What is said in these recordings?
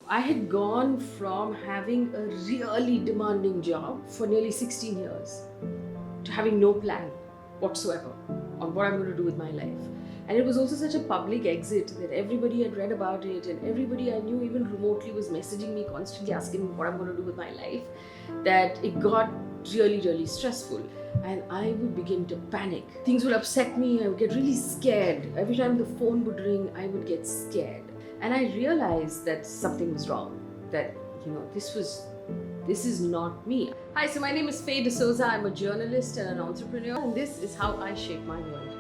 I had gone from having a really demanding job for nearly 16 years to having no plan whatsoever on what I'm going to do with my life. And it was also such a public exit that everybody had read about it, and everybody I knew, even remotely, was messaging me constantly asking me what I'm going to do with my life, that it got really, really stressful. And I would begin to panic. Things would upset me, I would get really scared. Every time the phone would ring, I would get scared. And I realized that something was wrong, that, this is not me. Hi, so my name is Faye D'Souza. I'm a journalist and an entrepreneur, and this is how I shape my world.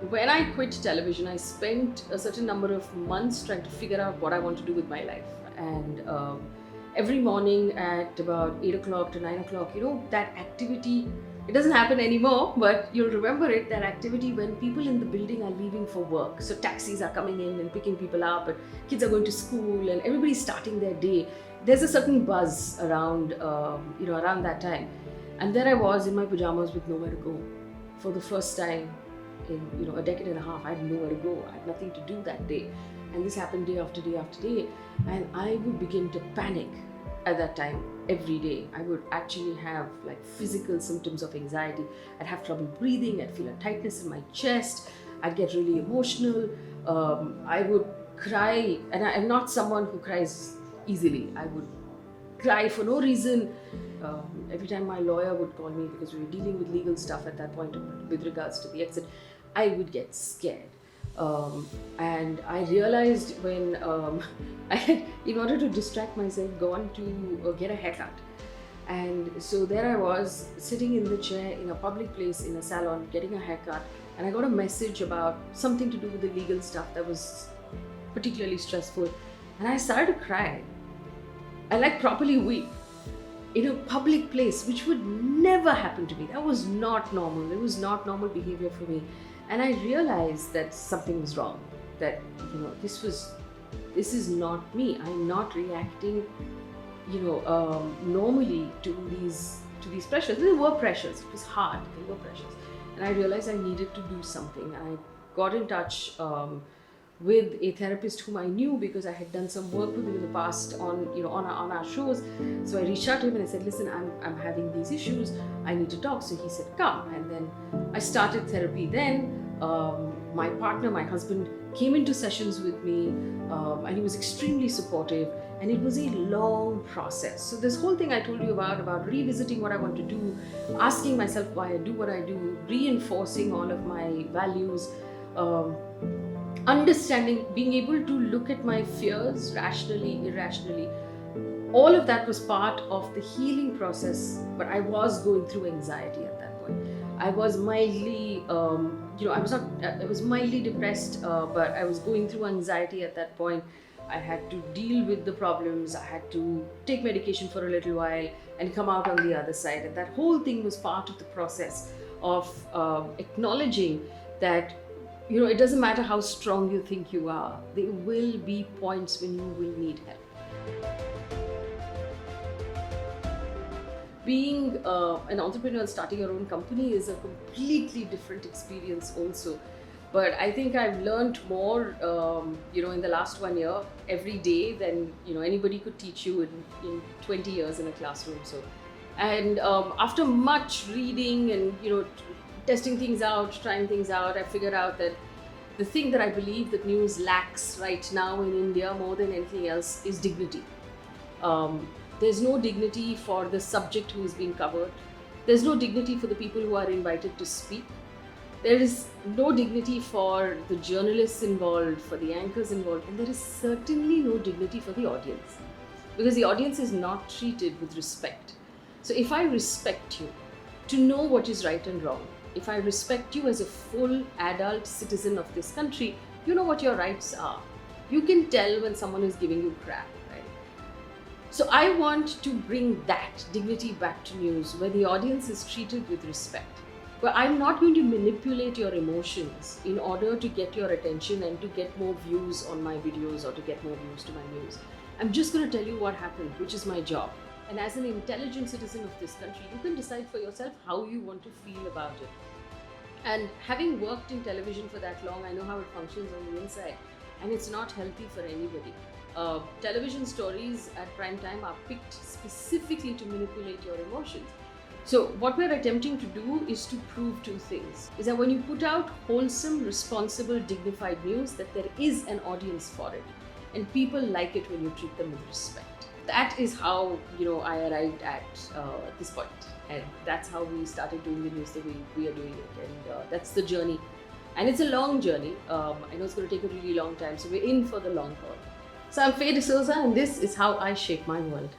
When I quit television, I spent a certain number of months trying to figure out what I want to do with my life. And every morning at about 8 o'clock to 9 o'clock, that activity, it doesn't happen anymore, but you'll remember it, that activity when people in the building are leaving for work. So taxis are coming in and picking people up, and kids are going to school, and everybody's starting their day. There's a certain buzz around, around that time. And there I was in my pajamas with nowhere to go. For the first time in a decade and a half, I had nowhere to go. I had nothing to do that day. And this happened day after day after day. And I would begin to panic at that time every day. I would actually have like physical symptoms of anxiety. I'd have trouble breathing. I'd feel a tightness in my chest. I'd get really emotional. I would cry. And I'm not someone who cries easily. I would cry for no reason. Every time my lawyer would call me, because we were dealing with legal stuff at that point with regards to the exit, I would get scared. And I realized when I had, in order to distract myself, gone to get a haircut. And so there I was, sitting in the chair in a public place in a salon, getting a haircut, and I got a message about something to do with the legal stuff that was particularly stressful. And I started to cry. I like properly weep in a public place, which would never happen to me. That was not normal. It was not normal behavior for me. And I realized that something was wrong, that, this is not me. I'm not reacting, normally to these pressures. They were pressures. It was hard. They were pressures. And I realized I needed to do something. I got in touch with a therapist whom I knew because I had done some work with him in the past on our shows. So I reached out to him and I said, listen, I'm having these issues. I need to talk. So he said, come. And then I started therapy then. My partner, my husband, came into sessions with me, and he was extremely supportive, and it was a long process. So this whole thing I told you about revisiting what I want to do, asking myself why I do what I do, reinforcing all of my values, understanding, being able to look at my fears rationally, irrationally, all of that was part of the healing process. But I was going through anxiety at that point. I was mildly, I was mildly depressed, but I was going through anxiety at that point. I had to deal with the problems. I had to take medication for a little while and come out on the other side. And that whole thing was part of the process of acknowledging that, it doesn't matter how strong you think you are, there will be points when you will need help. Being an entrepreneur and starting your own company is a completely different experience also. But I think I've learned more, in the last 1 year every day than, anybody could teach you in 20 years in a classroom. So, and after much reading and, testing things out, trying things out, I figured out that the thing that I believe that news lacks right now in India more than anything else is dignity. There's no dignity for the subject who is being covered. There's no dignity for the people who are invited to speak. There is no dignity for the journalists involved, for the anchors involved, and there is certainly no dignity for the audience, because the audience is not treated with respect. So if I respect you to know what is right and wrong, if I respect you as a full adult citizen of this country, you know what your rights are. You can tell when someone is giving you crap. So I want to bring that dignity back to news, where the audience is treated with respect. Where I'm not going to manipulate your emotions in order to get your attention and to get more views on my videos or to get more views to my news. I'm just going to tell you what happened, which is my job. And as an intelligent citizen of this country, you can decide for yourself how you want to feel about it. And having worked in television for that long, I know how it functions on the inside. and it's not healthy for anybody. Television stories at prime time are picked specifically to manipulate your emotions. So, what we're attempting to do is to prove two things. Is that when you put out wholesome, responsible, dignified news, that there is an audience for it. And people like it when you treat them with respect. That is how, I arrived at this point. And that's how we started doing the news the way we are doing it. And that's the journey. And it's a long journey. I know it's going to take a really long time. So we're in for the long haul. So I'm Faye D'Souza, and this is how I shape my world.